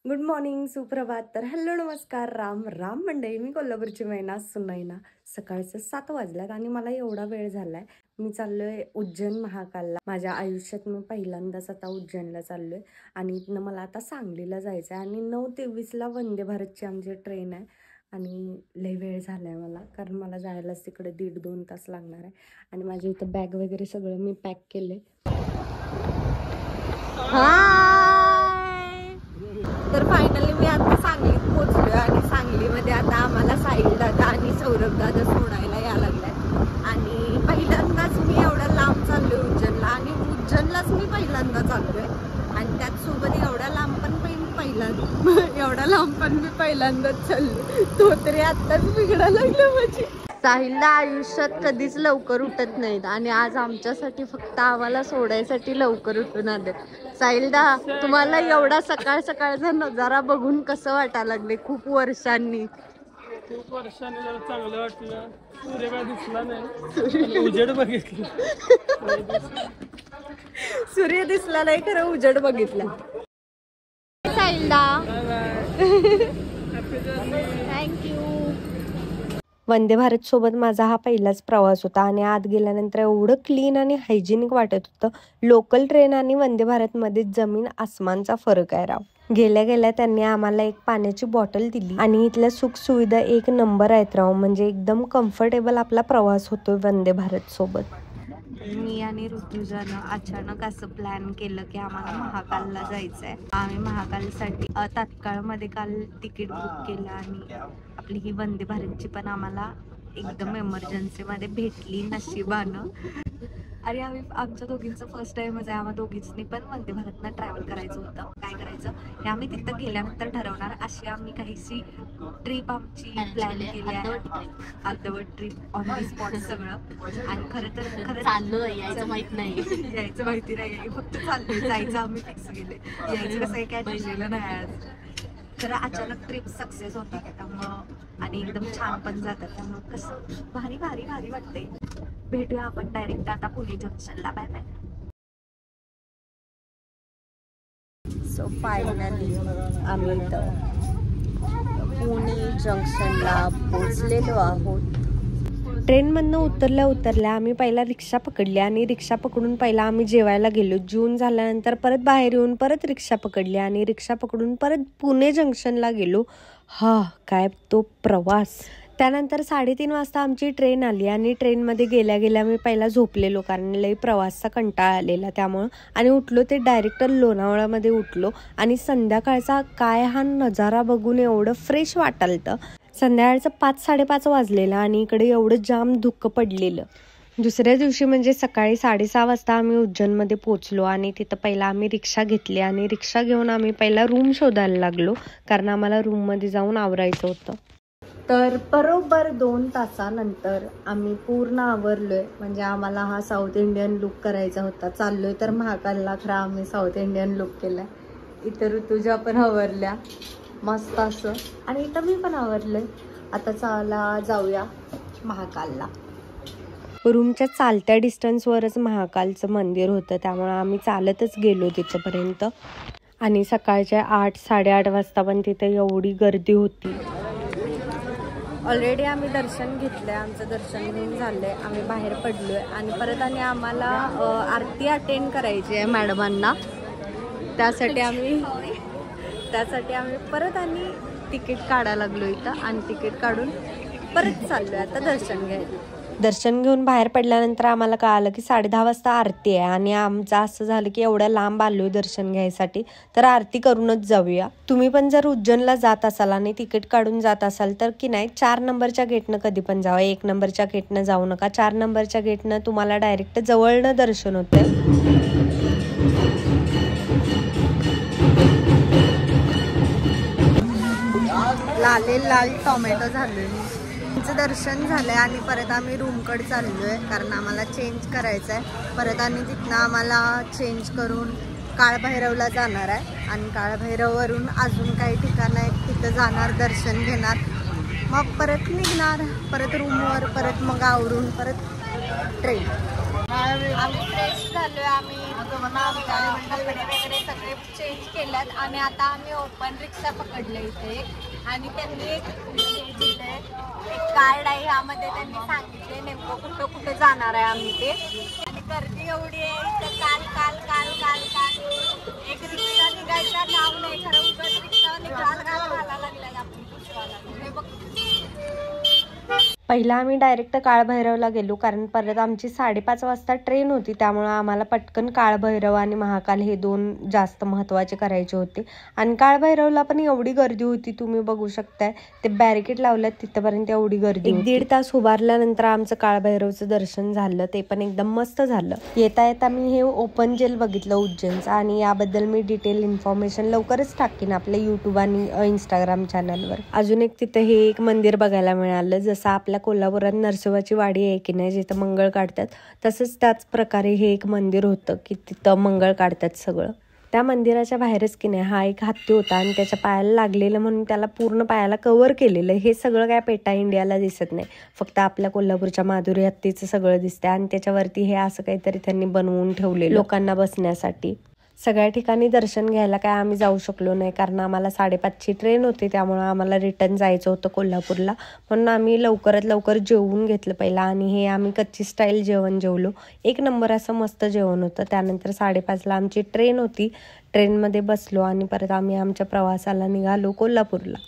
Good morning, सुप्रभात. तर hello, नमस्कार, राम राम मंडळी. मी कोल्हापूरची मैना सुनैना. सकाळचं 7 वाजल्यात आणि मला एवढा वेळ झालाय. मी चाललोय उज्जैन महाकालला. माझ्या आयुष्यात मी पहिल्यांदाच आता उज्जैनला चाललोय आणि इथनं मला आता सांगलीला जायचं आहे आणि 9:23ला वंदे भारतची आमची ट्रेन आहे आणि लय वेळ झालाय मला, कारण मला जायलाच तिकडे 1.5-2 तास लागणार आहे. आणि माझ्या इथं बॅग वगैरे सगळं मी पॅक केलंय. तर फायनली मी आता सांगलीत पोहोचलोय आणि सांगलीमध्ये आता आम्हाला साहिल दादा आणि सौरभ दादा सोडायला यायला लागलाय. आणि पहिल्यांदाच मी एवढा लांब चाललोय उज्जैनला आणि उज्जैनलाच मी पहिल्यांदा चाललोय आणि त्यात सोबत एवढा लांब पण एवढा लांब पण मी पहिल्यांदाच चाललोय. तो तरी आत्ताच बिघडायला लागलं माझी. साहिलला आयुष्यात कधीच लवकर उठत नाहीत आणि आज आमच्यासाठी फक्त आम्हाला सोडायसाठी लवकर उठून आले. साहिलदा, तुम्हाला एवढा सकाळ सकाळचा नजारा बघून कसं वाटायला लागले? खूप वर्षांनी जरा चांगलं वाटलं. सूर्य काय दिसला नाही, उजेड बघितलं. सूर्य दिसला नाही, खरं उजेड बघितला. साहिलदा, थँक्यू. वंदे भारत सोबत माझा हा पहिलाच प्रवास होता आणि आत गेल्यानंतर एवढं क्लीन आणि हायजेनिक वाटत होतं. लोकल ट्रेन आणि वंदे भारत मध्ये जमीन आसमानचा फरक आहे राव. गेल्या गेल्या त्यांनी आम्हाला एक पाण्याची बॉटल दिली आणि इथल्या सुख सुविधा एक नंबर आहेत राव. म्हणजे एकदम कम्फर्टेबल आपला प्रवास होतोय वंदे भारत सोबत. मी आणि ऋतुजानं अचानक असं प्लॅन केलं की आम्हाला महाकालला जायचं आहे. आम्ही महाकालसाठी तात्काळमध्ये काल तिकीट बुक केलं आणि आपली ही वंदे भारतची पण आम्हाला एकदम एमर्जन्सीमध्ये भेटली नशिबानं. आणि आमच्या दोघींचं फर्स्ट टाइमच आहे. आम्हा दोघींनी पण वंदे भारतनं ट्रॅव्हल करायचं होतं. काय करायचं हे आम्ही तिथं गेल्यानंतर ठरवणार. अशी आम्ही काहीशी ट्रिप आमची प्लॅन केली आहे. अर्धवट ट्रिप ऑन दी स्पॉट सगळं. आणि खरं चाललोय, यायचं माहित नाही. यायचं माहिती नाही, फक्त चाललोय. जायचं आम्ही फिक्स केले. यायचं कसं काय ठरलेलं नाही आज. खरं अचानक ट्रिप सक्सेस होतात त्यामुळं आणि एकदम छान पण जातात त्यामुळं कसं भारी भारी भारी वाटतंय. भेटूया आपण डायरेक्ट आता पुणे जंक्शनला. Bye bye. सो फायनली आम्ही इथं पुणे जंक्शनला पोचलेलो आहोत. ट्रेनमधनं उतरल्या आम्ही पहिला रिक्षा पकडली आणि रिक्षा पकडून पहिला आम्ही जेवायला गेलो. जेवून झाल्यानंतर परत बाहेर येऊन परत रिक्षा पकडली आणि रिक्षा पकडून परत पुणे जंक्शनला गेलो. काय तो प्रवास. त्यानंतर 3:30 वाजता आमची ट्रेन आली आणि ट्रेनमध्ये गेल्या मी पहिला झोपलेलो, कारण लई प्रवासचा कंटाळा आलेला त्यामुळं. आणि उठलो ते डायरेक्ट लोणावळ्यामध्ये उठलो आणि संध्याकाळचा काय हा नजारा बघून एवढं फ्रेश वाटालतं. संध्याकाळचं 5-5:30 वाजलेलं आणि इकडे एवढं जाम धुक्क पडलेलं. दुसऱ्या दिवशी म्हणजे सकाळी 6:30 वाजता आम्ही उज्जैनमध्ये पोहोचलो आणि तिथं पहिला आम्ही रिक्षा घेतली आणि रिक्षा घेऊन आम्ही पहिला रूम शोधायला लागलो, कारण आम्हाला रूममध्ये जाऊन आवरायचं होतं. तर बरोबर 2 तासानंतर आम्ही पूर्ण आवरलोय. म्हणजे आम्हाला हा साऊथ इंडियन लुक करायचा होता. चाललोय तर महाकालला, खरं आम्ही साऊथ इंडियन लुक केलाय. इतर ऋतुजा पण आवरल्या मस्त असं आणि इथं मी पण आवरलंय. आता चला जाऊया महाकालला. रूमच्या चालत्या डिस्टन्सवरच महाकालचं मंदिर होतं त्यामुळे आम्ही चालतच गेलो तिथपर्यंत. आणि सकाळच्या 8-8:30 वाजता पण तिथे एवढी गर्दी होती. ऑलरेडी आम्ही दर्शन घेतलंय, आमचं दर्शन घेऊन झालंय. आम्ही बाहेर पडलोय आणि परत आणि आम्हाला आरती अटेंड करायची आहे मॅडमांना. त्यासाठी आम्ही परत आणि तिकीट काढायला लागलो इथं आणि तिकीट काढून परत चाललोय आता दर्शन घ्यायला. दर्शन घेऊन बाहेर पडल्यानंतर आम्हाला कळालं की 10:30 वाजता आरती आहे आणि आमचं असं झालं की एवढ्या लांब आलोय दर्शन घ्यायसाठी तर आरती करूनच जाऊया. तुम्ही पण जर उज्जैनला जात असाल आणि तिकीट काढून जात असाल तर की नाही 4 नंबरच्या गेटनं कधी पण जावा. 1 नंबरच्या गेटनं जाऊ नका. 4 नंबरच्या गेटनं तुम्हाला डायरेक्ट जवळनं दर्शन होतं. लाल टोमॅटो झालोय. आमचं दर्शन झालंय आणि परत आम्ही रूमकडे चाललोय, कारण आम्हाला चेंज करायचं आहे. परत आणि तिथनं आम्हाला चेंज करून काळभैरवला जाणार आहे आणि काळभैरववरून अजून काही ठिकाणं आहेत तिथं जाणार, दर्शन घेणार, मग परत निघणार परत रूमवर. परत मग आवरून परत ट्रेन. आम्ही फ्रेश झालोय. आम्ही आजोबांना आमच्या कपडे वगैरे सगळे चेंज केल्यात आणि आता आम्ही ओपन रिक्षा पकडले इथे आणि त्यांनी एक दिलंय, एक कार्ड आहे, ह्यामध्ये त्यांनी सांगितले नेमकं कुठं कुठं जाणार आहे आम्ही ते. आणि गर्दी एवढी आहे इथं, काल काल काल काल काल एक रिक्षा निघायचा नाव नाही, खरं उगाच रिक्षा घाल घाल घाला लागल्या आपण पुष्पाला. हे बघ, पहिला आम्ही डायरेक्ट काळभैरवला गेलो कारण परत आमची 5:30 वाजता ट्रेन होती, त्यामुळे आम्हाला पटकन काळभैरव आणि महाकाल हे 2 जास्त महत्त्वाचे करायचे होते. आणि काळभैरवला पण एवढी गर्दी होती, तुम्ही बघू शकताय ते बॅरिकेड लावल्यात तिथपर्यंत एवढी गर्दी. 1-1.5 तास उभारल्यानंतर आमचं काळभैरवचं दर्शन झालं, ते पण एकदम मस्त झालं. येता येता मी हे ओपन जेल बघितलं उज्जैनचं आणि याबद्दल मी डिटेल इन्फॉर्मेशन लवकरच टाकीन आपल्या यूट्यूब आणि इंस्टाग्राम चॅनलवर. अजून एक तिथं हे एक मंदिर बघायला मिळालं, जसं आपल्या कोल्हापुरात नरसोबाची वाडी आहे की नाही जिथं मंगळ काढतात, तसंच त्याच प्रकारे हे एक मंदिर होतं की तिथं मंगळ काढतात सगळं. त्या मंदिराच्या बाहेरच की नाही हा एक हत्ती होता आणि त्याच्या पायाला लागलेलं म्हणून त्याला पूर्ण पायाला कव्हर केलेलं. हे सगळं काय पेटा इंडियाला दिसत नाही, फक्त आपल्या कोल्हापूरच्या माधुरी हत्तीचं सगळं दिसतंय आणि त्याच्यावरती हे असं काहीतरी त्यांनी बनवून ठेवलेलं लोकांना बसण्यासाठी. सगळ्या ठिकाणी दर्शन घ्यायला काय आम्ही जाऊ शकलो नाही कारण आम्हाला 5:30ची ट्रेन होती, त्यामुळं आम्हाला रिटर्न जायचं होतं कोल्हापूरला. म्हणून आम्ही लवकरात लवकर जेवून घेतलं पहिला आणि हे आम्ही कच्ची स्टाईल जेवण जेवलो. 1 नंबर असं मस्त जेवण होतं. त्यानंतर 5:30ला आमची ट्रेन होती, ट्रेनमध्ये बसलो आणि परत आम्ही आमच्या प्रवासाला निघालो कोल्हापूरला.